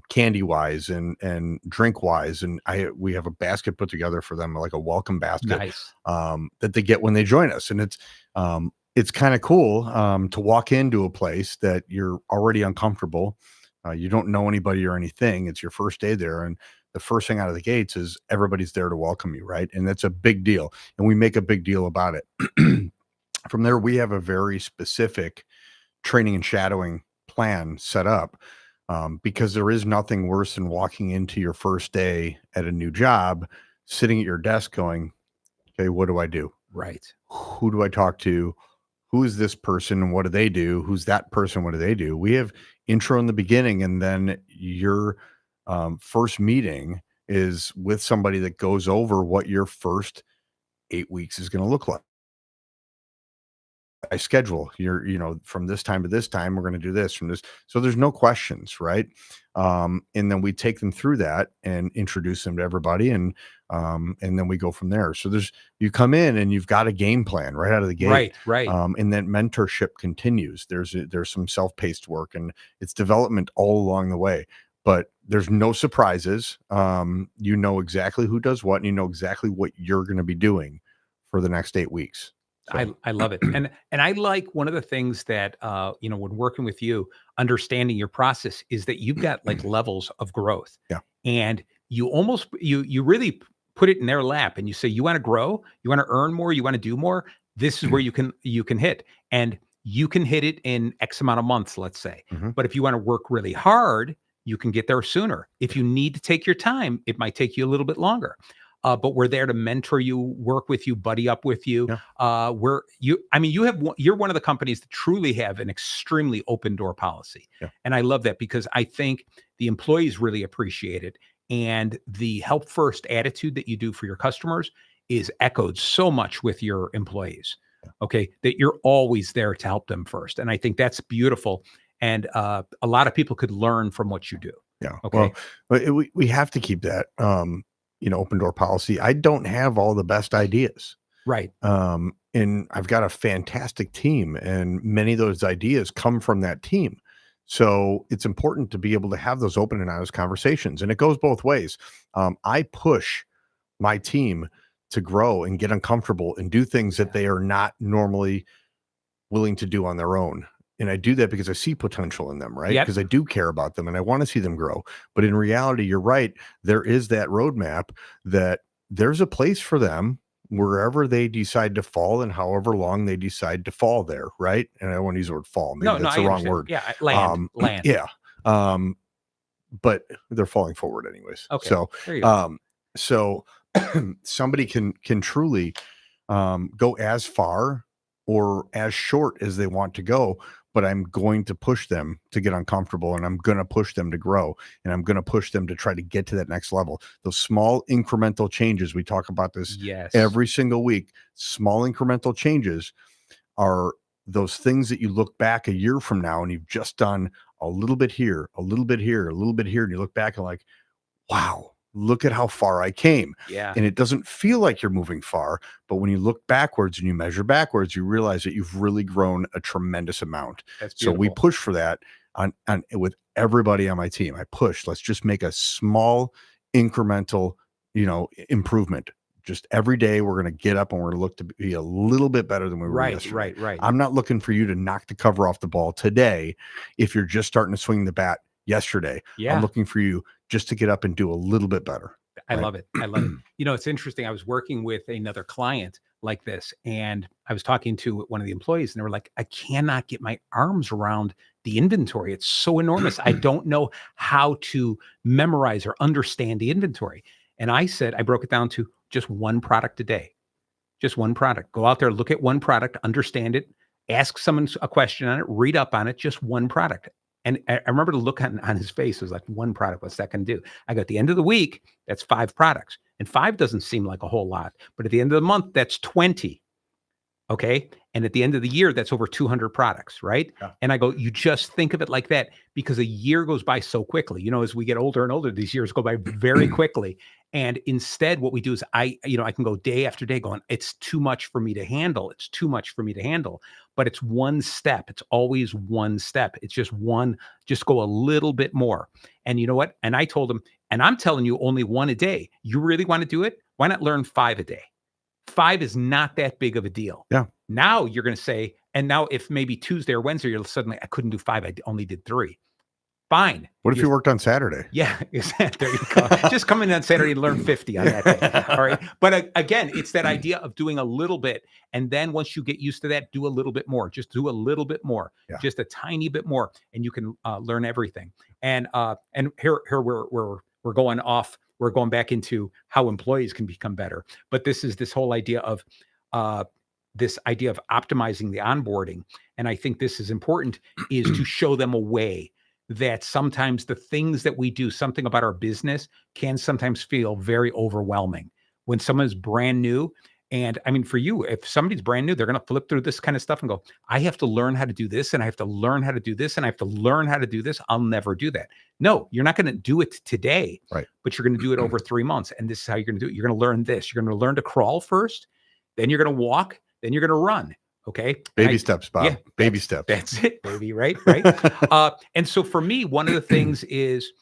candy wise and drink wise. And we have a basket put together for them, like a welcome basket, nice. That they get when they join us. And it's kind of cool to walk into a place that you're already uncomfortable. You don't know anybody or anything. It's your first day there. And the first thing out of the gates is everybody's there to welcome you, right? And that's a big deal. And we make a big deal about it. From there, we have a very specific training and shadowing plan set up, because there is nothing worse than walking into your first day at a new job, sitting at your desk going, okay, what do I do? Right. Who do I talk to? Who is this person? What do they do? Who's that person? What do they do? We have intro in the beginning, and then your first meeting is with somebody that goes over what your first 8 weeks is going to look like. I schedule from this time to this time, we're going to do this from this. So there's no questions, right? And then we take them through that and introduce them to everybody. And then we go from there. So you come in and you've got a game plan right out of the gate. Right. And then mentorship continues. There's some self-paced work, and it's development all along the way, but there's no surprises. You know exactly who does what, and you know exactly what you're going to be doing for the next 8 weeks. So. I love it. And I like one of the things that, when working with you, understanding your process is that you've got like levels of growth. Yeah. And you almost, you really put it in their lap, and you say, you want to grow, you want to earn more, you want to do more. This is where you can hit, and you can hit it in X amount of months, let's say. Mm-hmm. But if you want to work really hard, you can get there sooner. If you need to take your time, it might take you a little bit longer. But we're there to mentor you, work with you, buddy up with you. Yeah. You're one of the companies that truly have an extremely open door policy. Yeah. And I love that, because I think the employees really appreciate it. And the help first attitude that you do for your customers is echoed so much with your employees. Yeah. Okay. That you're always there to help them first. And I think that's beautiful. And a lot of people could learn from what you do. Yeah. Okay. Well, we have to keep that, open door policy. I don't have all the best ideas. Right. And I've got a fantastic team, and many of those ideas come from that team. So it's important to be able to have those open and honest conversations. And it goes both ways. I push my team to grow and get uncomfortable and do things that they are not normally willing to do on their own. I do that because I see potential in them, right? Yep. Because I do care about them and I want to see them grow. But in reality, you're right. There is that roadmap that there's a place for them wherever they decide to fall and however long they decide to fall there, right? And I don't want to use the word fall. Maybe that's I the wrong understand. word. Yeah, land. Yeah. But they're falling forward anyways. Okay. So, There you go. so somebody can truly go as far or as short as they want to go, but I'm going to push them to get uncomfortable, and I'm going to push them to grow, and I'm going to push them to try to get to that next level. Those small incremental changes, we talk about this every single week. Small incremental changes are those things that you look back a year from now and you've just done a little bit here, a little bit here, a little bit here. And you look back and like, wow, look at how far I came. Yeah. And it doesn't feel like you're moving far, but when you look backwards and you measure backwards, you realize that you've really grown a tremendous amount. That's so we beautiful. push for that on with everybody on my team. I push, let's just make a small incremental, improvement. Just every day we're going to get up and we're going to look to be a little bit better than we were yesterday. Right. I'm not looking for you to knock the cover off the ball today if you're just starting to swing the bat yesterday. Yeah. I'm looking for you just to get up and do a little bit better. I love it. I love it. It's interesting. I was working with another client like this, and I was talking to one of the employees, and they were like, I cannot get my arms around the inventory. It's so enormous. I don't know how to memorize or understand the inventory. And I said, I broke it down to just one product a day. Just one product. Go out there, look at one product, understand it, ask someone a question on it, read up on it, just one product. And I remember the look on his face. It was like, one product, what's that going to do? I go, at the end of the week, that's 5 products. And 5 doesn't seem like a whole lot. But at the end of the month, that's 20. Okay. And at the end of the year, that's over 200 products, right? Yeah. And I go, you just think of it like that, because a year goes by so quickly. As we get older and older, these years go by very quickly. And instead, what we do is I can go day after day going, it's too much for me to handle. It's too much for me to handle. But it's one step. It's always one step. It's just go a little bit more. And you know what? And I told him, and I'm telling you only 1 a day. You really want to do it? Why not learn 5 a day? 5 is not that big of a deal. Yeah. Now you're going to say, and now if maybe Tuesday or Wednesday, you're suddenly, I couldn't do 5. I only did 3. Fine. What if you worked on Saturday? Yeah, exactly. There you go. Just come in on Saturday and learn 50 on that day. All right. But again, it's that idea of doing a little bit. And then once you get used to that, do a little bit more. Just do a little bit more. Yeah. Just a tiny bit more. And you can learn everything. And here we're going off. We're going back into how employees can become better. But this whole idea of optimizing the onboarding. And I think this is important, is to show them a way that sometimes the things that we do, something about our business, can sometimes feel very overwhelming when someone is brand new. And I mean, for you, if somebody's brand new, they're going to flip through this kind of stuff and go, I have to learn how to do this, and I have to learn how to do this, and I have to learn how to do this. I'll never do that. No, you're not going to do it today, right? But you're going to do it over 3 months. And this is how you're going to do it. You're going to learn this. You're going to learn to crawl first, then you're going to walk, then you're going to run. Okay. Baby steps, Bob. Yeah, baby steps. That's it, baby. Right. And so for me, one of the things is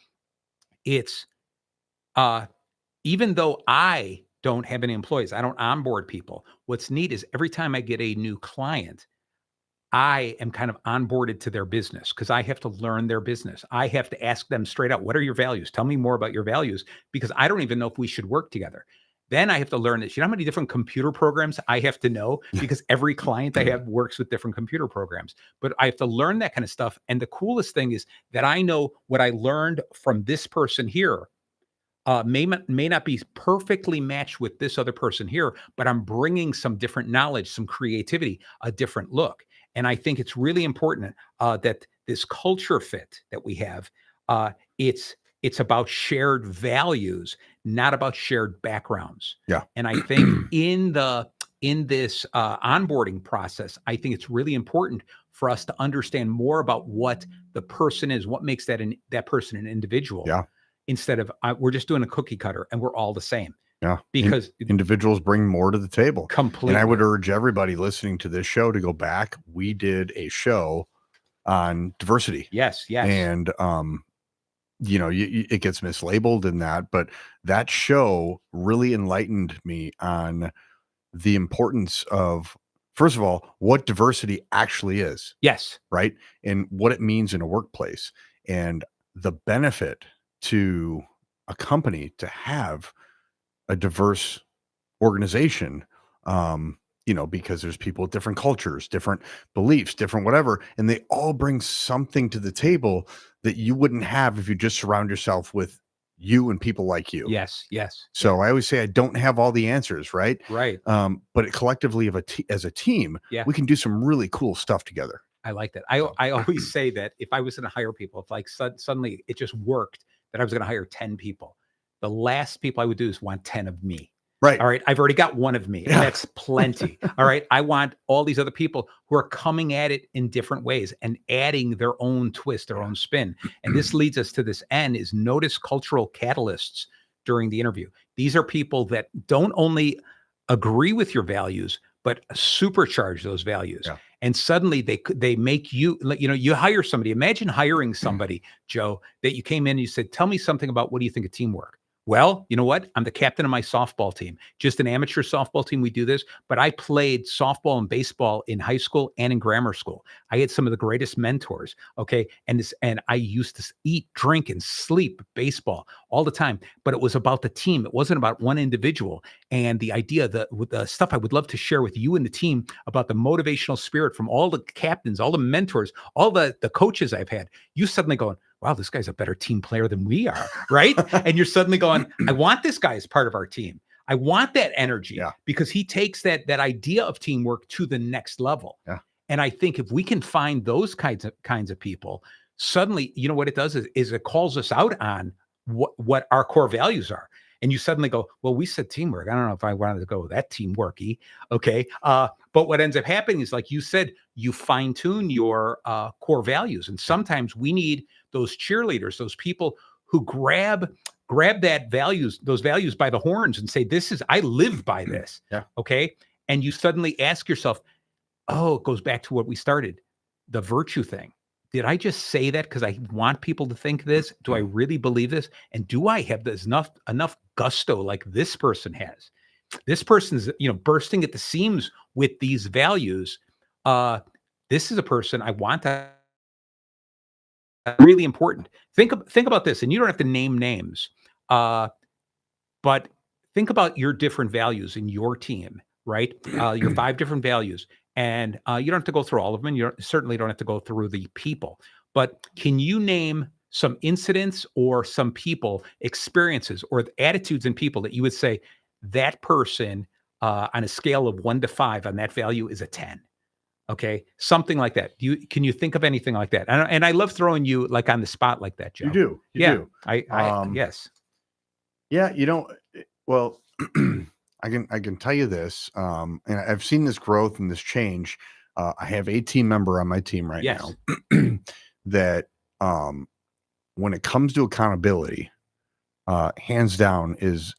even though I don't have any employees, I don't onboard people. What's neat is every time I get a new client, I am kind of onboarded to their business, because I have to learn their business. I have to ask them straight out, what are your values? Tell me more about your values, because I don't even know if we should work together. Then I have to learn this. You know how many different computer programs I have to know? Because every client I have works with different computer programs. But I have to learn that kind of stuff. And the coolest thing is that I know what I learned from this person here may not be perfectly matched with this other person here, but I'm bringing some different knowledge, some creativity, a different look. And I think it's really important that this culture fit that we have, it's about shared values, not about shared backgrounds. Yeah. And I think in this onboarding process, I think it's really important for us to understand more about what the person is, what makes that person an individual. Yeah. Instead of we're just doing a cookie cutter and we're all the same. Yeah. Because individuals bring more to the table. Completely. And I would urge everybody listening to this show to go back. We did a show on diversity. Yes. And it gets mislabeled in that, but that show really enlightened me on the importance of first of all, what diversity actually is, Yes. right? And what it means in a workplace, and the benefit to a company to have a diverse organization, because there's people with different cultures, different beliefs, different whatever, and they all bring something to the table that you wouldn't have if you just surround yourself with you and people like you. Yes. So I always say I don't have all the answers, right? Right. But collectively as a team, we can do some really cool stuff together. I like that. I always say that if I was going to hire people, if like suddenly it just worked that I was going to hire 10 people, the last people I would do is want 10 of me. Right. All right. I've already got one of me. And that's plenty. All right. I want all these other people who are coming at it in different ways and adding their own twist, their own spin. And this leads us to this N is notice cultural catalysts during the interview. These are people that don't only agree with your values, but supercharge those values. Yeah. And suddenly they make you hire somebody. Imagine hiring somebody, Joe, that you came in and you said, tell me something about what do you think of teamwork? Well, you know what? I'm the captain of my softball team, just an amateur softball team. We do this, but I played softball and baseball in high school and in grammar school. I had some of the greatest mentors. Okay. And I used to eat, drink, and sleep baseball all the time, but it was about the team. It wasn't about one individual. And the idea with the stuff I would love to share with you and the team about the motivational spirit from all the captains, all the mentors, all the coaches I've had, you suddenly going, wow, this guy's a better team player than we are, right? And you're suddenly going, I want this guy as part of our team. I want that energy because he takes that idea of teamwork to the next level. Yeah. And I think if we can find those kinds of people, suddenly, you know what it does is it calls us out on what our core values are. And you suddenly go, well, we said teamwork. I don't know if I wanted to go with that teamworky. Okay. But what ends up happening is, like you said, you fine tune your core values. And sometimes we need those cheerleaders, those people who grab those values by the horns and say, I live by this. Yeah. Okay. And you suddenly ask yourself, oh, it goes back to what we started, the virtue thing. Did I just say that because I want people to think this? Do I really believe this? And do I have this enough gusto like this person has? This person's, bursting at the seams with these values. This is a person I want to. Really important. Think about this, and you don't have to name names, but think about your different values in your team, right? Your 5 different values. And you don't have to go through all of them. You certainly don't have to go through the people. But can you name some incidents or some people, experiences, or attitudes in people that you would say that person on a scale of 1 to 5 on that value is a 10? Okay, something like that. Can you think of anything like that? And I love throwing you like on the spot like that, Joe. You do. You do. I yes. Yeah. Well, I can tell you this, and I've seen this growth and this change. I have a team member on my team right now that when it comes to accountability, hands down is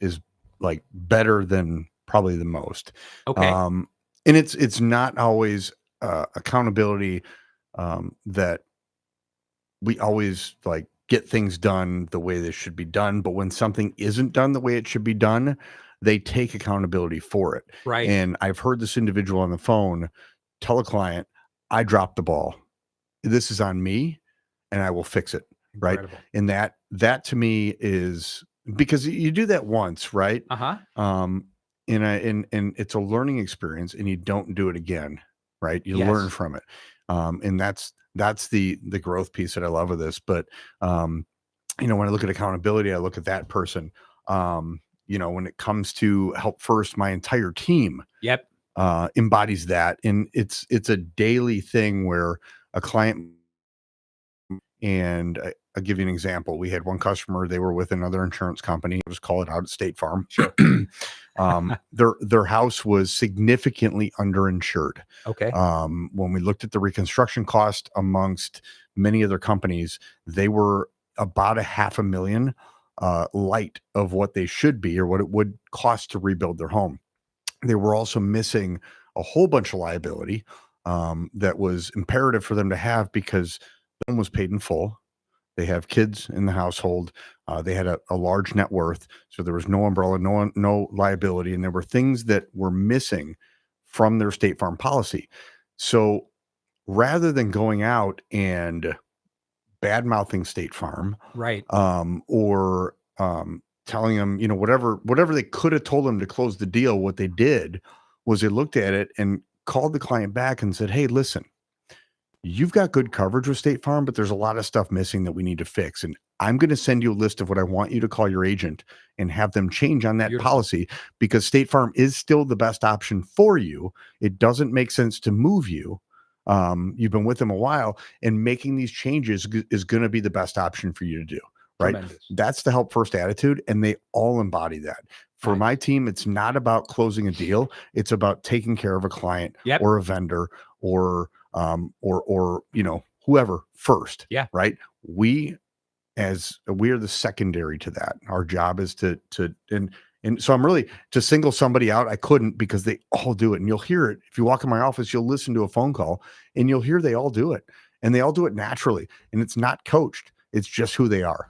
like better than probably the most. Okay. And it's not always accountability that we always like get things done the way they should be done. But when something isn't done the way it should be done, they take accountability for it. Right. And I've heard this individual on the phone tell a client, I dropped the ball. This is on me and I will fix it. Incredible. Right. And that to me is because you do that once, right? Uh-huh. And it's a learning experience and you don't do it again. Right. You Yes. learn from it. And that's the growth piece that I love of this. But, when I look at accountability, I look at that person, when it comes to Help First, my entire team embodies that. And it's a daily thing where a client, and I'll give you an example. We had one customer, they were with another insurance company. Let's call it out at State Farm. Sure. Their house was significantly underinsured. Okay. When we looked at the reconstruction cost amongst many other companies, they were about $500,000 light of what they should be or what it would cost to rebuild their home. They were also missing a whole bunch of liability that was imperative for them to have because the home was paid in full. They have kids in the household. They had a large net worth. So there was no umbrella, no liability. And there were things that were missing from their State Farm policy. So rather than going out and bad mouthing State Farm, Right. or telling them, whatever they could have told them to close the deal, what they did was they looked at it and called the client back and said, hey, listen, you've got good coverage with State Farm, but there's a lot of stuff missing that we need to fix. And I'm going to send you a list of what I want you to call your agent and have them change on that Beautiful. policy, because State Farm is still the best option for you. It doesn't make sense to move you. You've been with them a while, and making these changes is going to be the best option for you to do. Right. Tremendous. That's the help first attitude. And they all embody that. For Right. my team, it's not about closing a deal. It's about taking care of a client Yep. or a vendor or whoever first. Yeah. Right. We are the secondary to that. Our job is to so I'm really to single somebody out. I couldn't, because they all do it. And you'll hear it. If you walk in my office, you'll listen to a phone call and you'll hear they all do it, and they all do it naturally. And it's not coached. It's just who they are.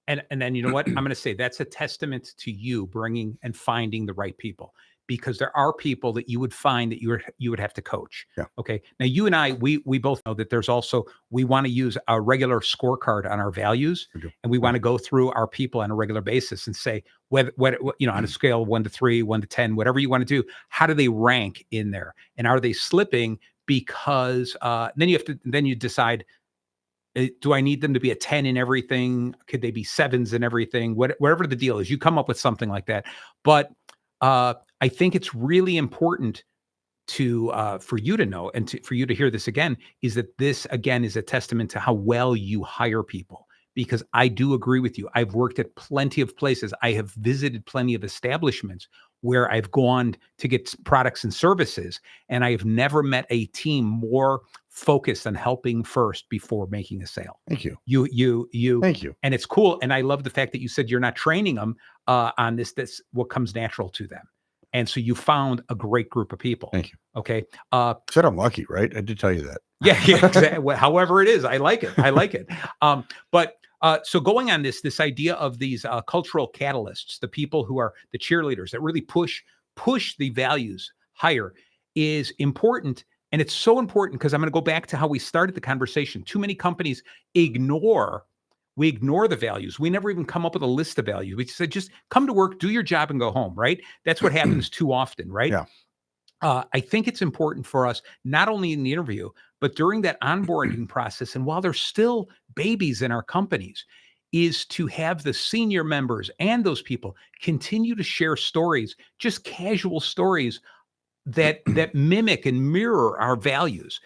And then, you know what? I'm going to say that's a testament to you bringing and finding the right people, because there are people that you would find that you would have to coach. Yeah. Okay. Now, you and I, we both know that there's also, we want to use a regular scorecard on our values, and we want to go through our people on a regular basis and say, whether on a scale of 1 to 3, 1 to 10, whatever you want to do, how do they rank in there? And are they slipping? Because then you decide, do I need them to be a 10 in everything? Could they be 7s in everything? Whatever the deal is, you come up with something like that. But I think it's really important for you to know, and for you to hear this again, is that this again is a testament to how well you hire people. Because I do agree with you. I've worked at plenty of places. I have visited plenty of establishments where I've gone to get products and services, and I have never met a team more focused on helping first before making a sale. Thank you. You. Thank you. And it's cool. And I love the fact that you said you're not training them on this. That's what comes natural to them. And so you found a great group of people. Thank you. Okay. Said I'm lucky, right? I did tell you that. Yeah, exactly. However it is, I like it. But so going on this idea of these cultural catalysts, the people who are the cheerleaders that really push the values higher, is important. And it's so important because I'm going to go back to how we started the conversation. Too many companies ignore the values. We never even come up with a list of values. We said, just come to work, do your job, and go home, right? That's what happens too often, right? Yeah. I think it's important for us, not only in the interview, but during that onboarding process, and while they're still babies in our companies, is to have the senior members and those people continue to share stories, just casual stories that mimic and mirror our values.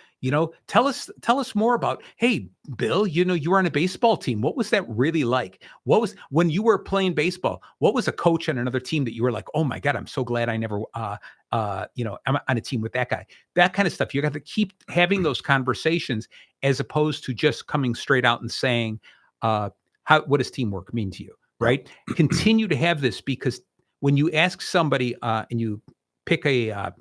Tell us more about, hey, Bill, you were on a baseball team. What was that really like? When you were playing baseball, what was a coach on another team that you were like, oh my God, I'm so glad I never, I'm on a team with that guy. That kind of stuff. You got to keep having those conversations, as opposed to just coming straight out and saying, what does teamwork mean to you? Right? Continue to have this, because when you ask somebody and you pick a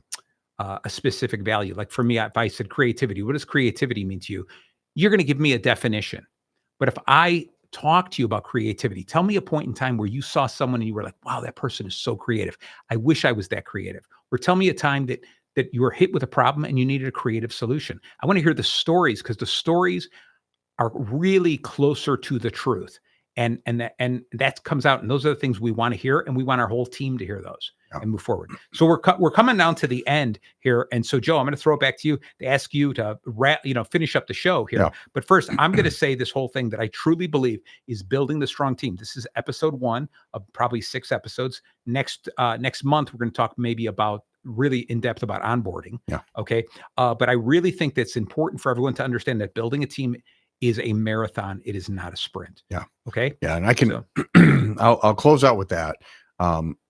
specific value, like for me, if I said creativity, what does creativity mean to you? You're going to give me a definition. But if I talk to you about creativity, tell me a point in time where you saw someone and you were like, wow, that person is so creative. I wish I was that creative. Or tell me a time that you were hit with a problem and you needed a creative solution. I want to hear the stories, because the stories are really closer to the truth. And that comes out, and those are the things we want to hear, and we want our whole team to hear those and move forward. So we're coming down to the end here, and so Joe, I'm going to throw it back to you to ask you to finish up the show here. Yeah. But first, I'm going to say this whole thing that I truly believe is building the strong team. This is episode 1 of probably 6 episodes. Next month, we're going to talk maybe about really in depth about onboarding. Yeah. Okay. But I really think that's important for everyone to understand that building a team is a marathon. It is not a sprint. Yeah. Okay. Yeah. And I can, I'll close out with that.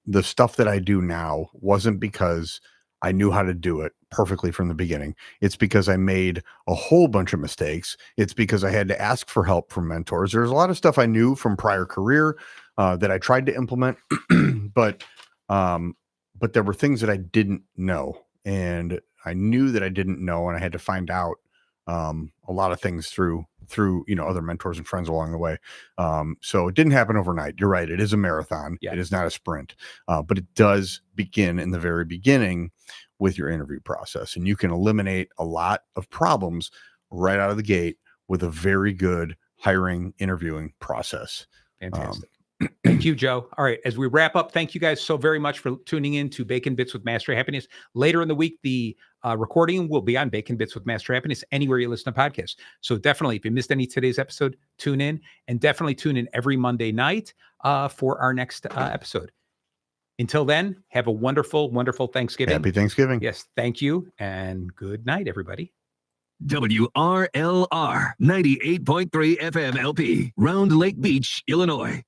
The stuff that I do now wasn't because I knew how to do it perfectly from the beginning. It's because I made a whole bunch of mistakes. It's because I had to ask for help from mentors. There's a lot of stuff I knew from prior career that I tried to implement, but there were things that I didn't know, and I knew that I didn't know, and I had to find out a lot of things through other mentors and friends along the way. So it didn't happen overnight. You're right. It is a marathon. Yeah. It is not a sprint, but it does begin in the very beginning with your interview process. And you can eliminate a lot of problems right out of the gate with a very good hiring, interviewing process. Fantastic. Thank you, Joe. All right. As we wrap up, thank you guys so very much for tuning in to Bacon Bits with Master Happiness. Later in the week, the recording will be on Bacon Bits with Master Happiness anywhere you listen to podcasts. So definitely, if you missed any of today's episode, tune in, and definitely tune in every Monday night for our next episode. Until then, have a wonderful, wonderful Thanksgiving. Happy Thanksgiving. Yes. Thank you. And good night, everybody. WRLR 98.3 FM LP, Round Lake Beach, Illinois.